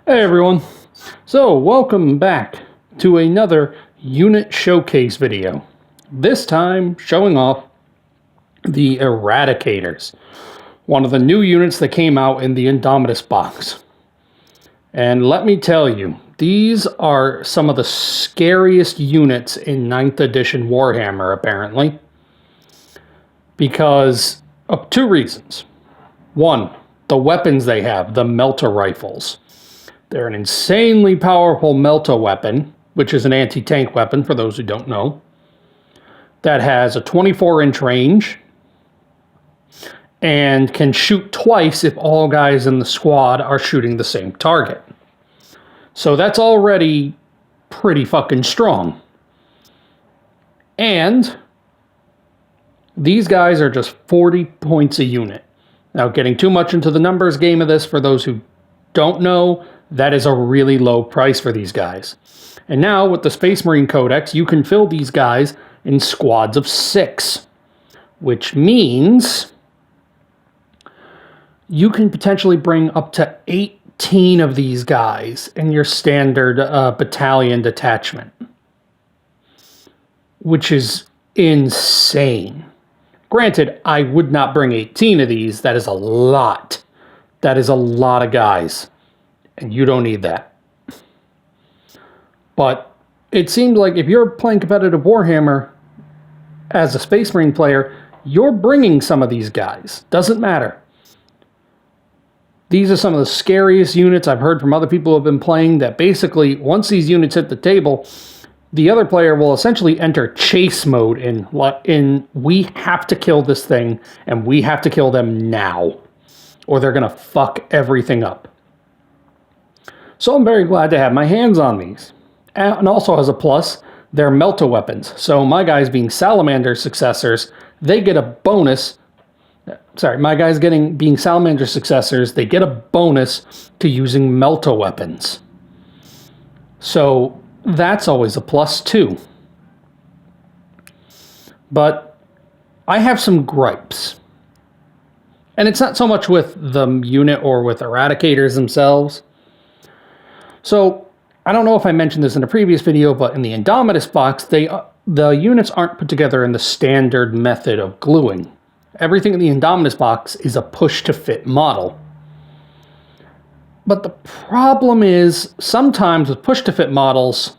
Hey everyone, so welcome back to another unit showcase video. This time showing off the Eradicators, one of the new units that came out in the Indomitus box. And let me tell you, these are some of the scariest units in 9th edition Warhammer apparently, because of two reasons. One, the weapons they have, the melter rifles. They're an insanely powerful melta weapon, which is an anti-tank weapon for those who don't know, that has a 24-inch range and can shoot twice if all guys in the squad are shooting the same target. So that's already pretty fucking strong. And these guys are just 40 points a unit. Now, getting too much into the numbers game of this, for those who don't know, that is a really low price for these guys. And now with the Space Marine Codex, you can fill these guys in squads of 6, which means you can potentially bring up to 18 of these guys in your standard battalion detachment, which is insane. Granted, I would not bring 18 of these. That is a lot. That is a lot of guys. And you don't need that. But it seems like if you're playing competitive Warhammer as a Space Marine player, you're bringing some of these guys. Doesn't matter. These are some of the scariest units I've heard from other people who have been playing, that basically, once these units hit the table, the other player will essentially enter chase mode in we have to kill this thing, and we have to kill them now, or they're going to fuck everything up. So I'm very glad to have my hands on these. And also as a plus, they're melta weapons. So my guys being Salamander successors, they get a bonus. Sorry, my guys being Salamander successors, they get a bonus to using melta weapons. So that's always a plus too. But I have some gripes. And it's not so much with the unit or with Eradicators themselves. So, I don't know if I mentioned this in a previous video, but in the Indomitus box, the units aren't put together in the standard method of gluing. Everything in the Indomitus box is a push-to-fit model. But the problem is, sometimes with push-to-fit models,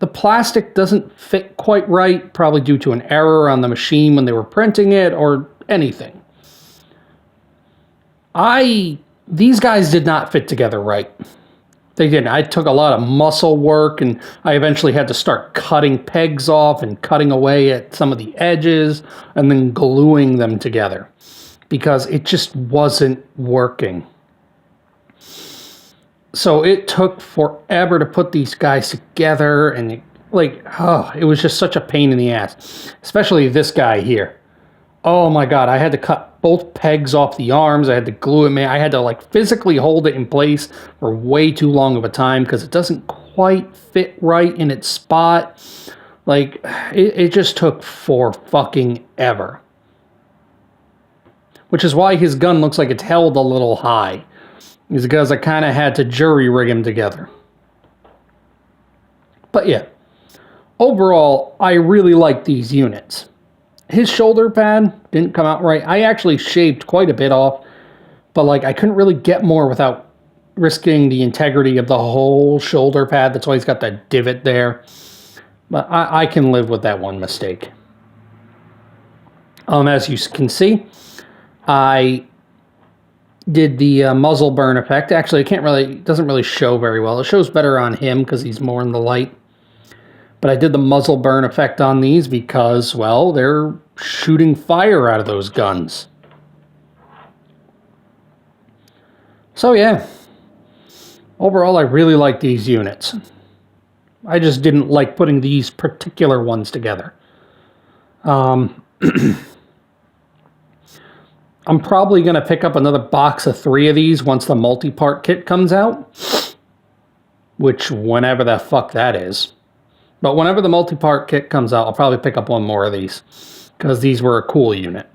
the plastic doesn't fit quite right, probably due to an error on the machine when they were printing it, or anything. These guys did not fit together right. They didn't. I took a lot of muscle work, and I eventually had to start cutting pegs off and cutting away at some of the edges and then gluing them together because it just wasn't working. So it took forever to put these guys together, and it was just such a pain in the ass, especially this guy here. Oh my God, I had to cut both pegs off the arms. I had to glue it. I had to physically hold it in place for way too long of a time because it doesn't quite fit right in its spot. It just took for fucking ever. Which is why his gun looks like it's held a little high. Is because I kind of had to jury rig him together. But yeah, overall, I really like these units. His shoulder pad didn't come out right. I actually shaved quite a bit off, but I couldn't really get more without risking the integrity of the whole shoulder pad. That's why he's got that divot there. But I can live with that one mistake. As you can see, I did the muzzle burn effect. Actually, it doesn't really show very well. It shows better on him because he's more in the light. But I did the muzzle burn effect on these because, well, they're shooting fire out of those guns. So yeah, overall I really like these units. I just didn't like putting these particular ones together. I'm probably going to pick up another box of 3 of these once the multi-part kit comes out. Which, whenever the fuck that is. But whenever the multi-part kit comes out, I'll probably pick up one more of these, because these were a cool unit.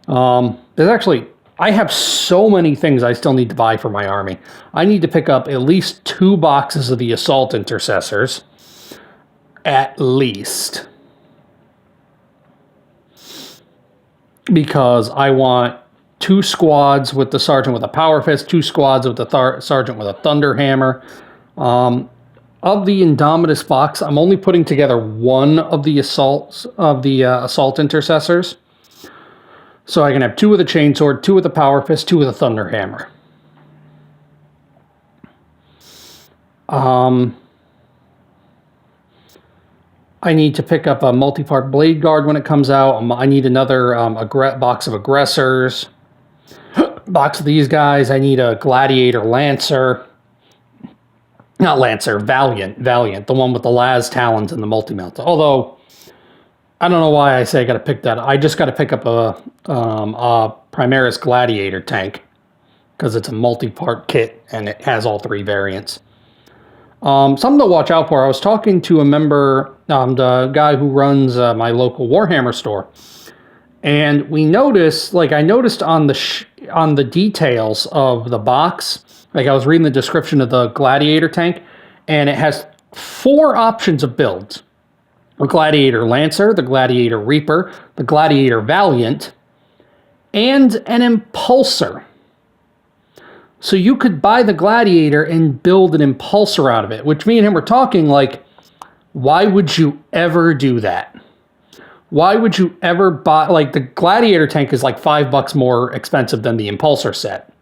There's actually I have so many things I still need to buy for my army. I need to pick up at least 2 boxes of the assault intercessors. At least. Because I want 2 squads with the sergeant with a power fist, 2 squads with the sergeant with a thunder hammer. Of the Indomitus box, I'm only putting together 1 of the assault intercessors. So I can have 2 with a chainsword, 2 with a power fist, 2 with a thunder hammer. I need to pick up a multi-part blade guard when it comes out. I need another box of aggressors. Box of these guys. I need a gladiator lancer. Not Lancer, Valiant, the one with the Las talons and the multi-melt. Although, I don't know why I say I got to pick that. I just got to pick up a Primaris Gladiator tank because it's a multi-part kit and it has all 3 variants. Something to watch out for. I was talking to a member, the guy who runs my local Warhammer store, and we noticed, I noticed on the details of the box. I was reading the description of the Gladiator tank, and it has 4 options of builds. The Gladiator Lancer, the Gladiator Reaper, the Gladiator Valiant, and an Impulsor. So you could buy the Gladiator and build an Impulsor out of it, which me and him were talking why would you ever do that? Why would you ever buy, the Gladiator tank is $5 more expensive than the Impulsor set.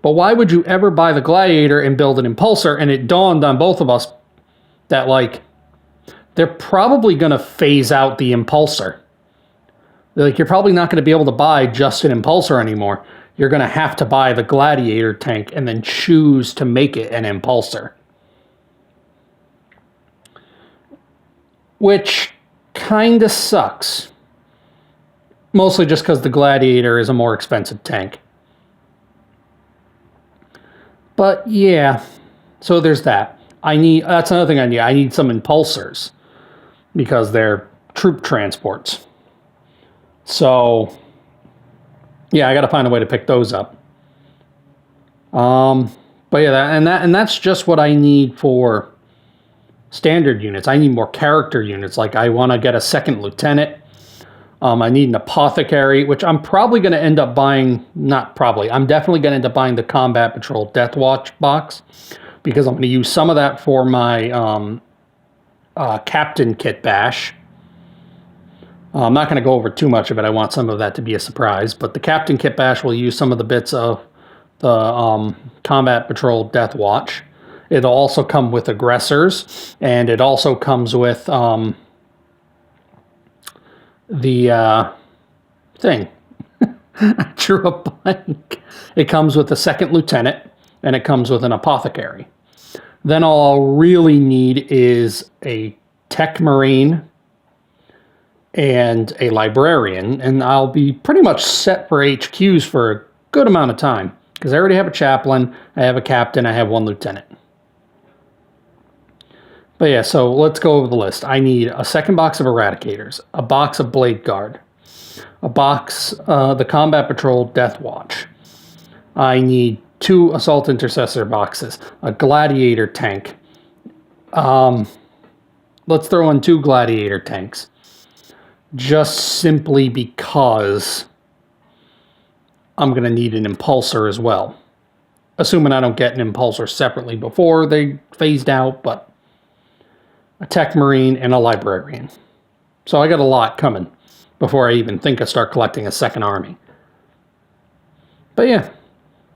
But why would you ever buy the Gladiator and build an Impulsor? And it dawned on both of us that, they're probably going to phase out the Impulsor. You're probably not going to be able to buy just an Impulsor anymore. You're going to have to buy the Gladiator tank and then choose to make it an Impulsor. Which kind of sucks. Mostly just because the Gladiator is a more expensive tank. But yeah, so there's that. That's another thing I need. I need some Impulsors because they're troop transports. So yeah, I got to find a way to pick those up. But yeah, and that's just what I need for standard units. I need more character units. I want to get a 2nd lieutenant. I need an apothecary, which I'm probably going to end up buying. Not probably. I'm definitely going to end up buying the Combat Patrol Death Watch box because I'm going to use some of that for my Captain Kit Bash. I'm not going to go over too much of it. I want some of that to be a surprise. But the Captain Kit Bash will use some of the bits of the Combat Patrol Death Watch. It'll also come with aggressors, and it also comes with the thing. I drew a blank. It comes with a 2nd lieutenant, and it comes with an apothecary. Then all I'll really need is a tech marine and a librarian, and I'll be pretty much set for HQs for a good amount of time, because I already have a chaplain, I have a captain, I have 1 lieutenant. But yeah, so let's go over the list. I need a 2nd box of Eradicators, a box of Blade Guard, a box, the Combat Patrol Death Watch. I need 2 Assault Intercessor boxes, a Gladiator tank. Let's throw in 2 Gladiator tanks. Just simply because I'm going to need an Impulsor as well. Assuming I don't get an Impulsor separately before they phased out, but a Tech Marine and a Librarian. So I got a lot coming before I even think I start collecting a 2nd army. But yeah,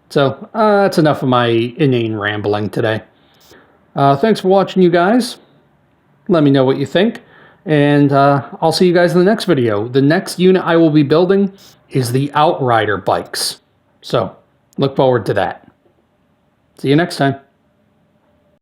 so that's enough of my inane rambling today. Thanks for watching, you guys. Let me know what you think. And I'll see you guys in the next video. The next unit I will be building is the Outrider bikes. So look forward to that. See you next time.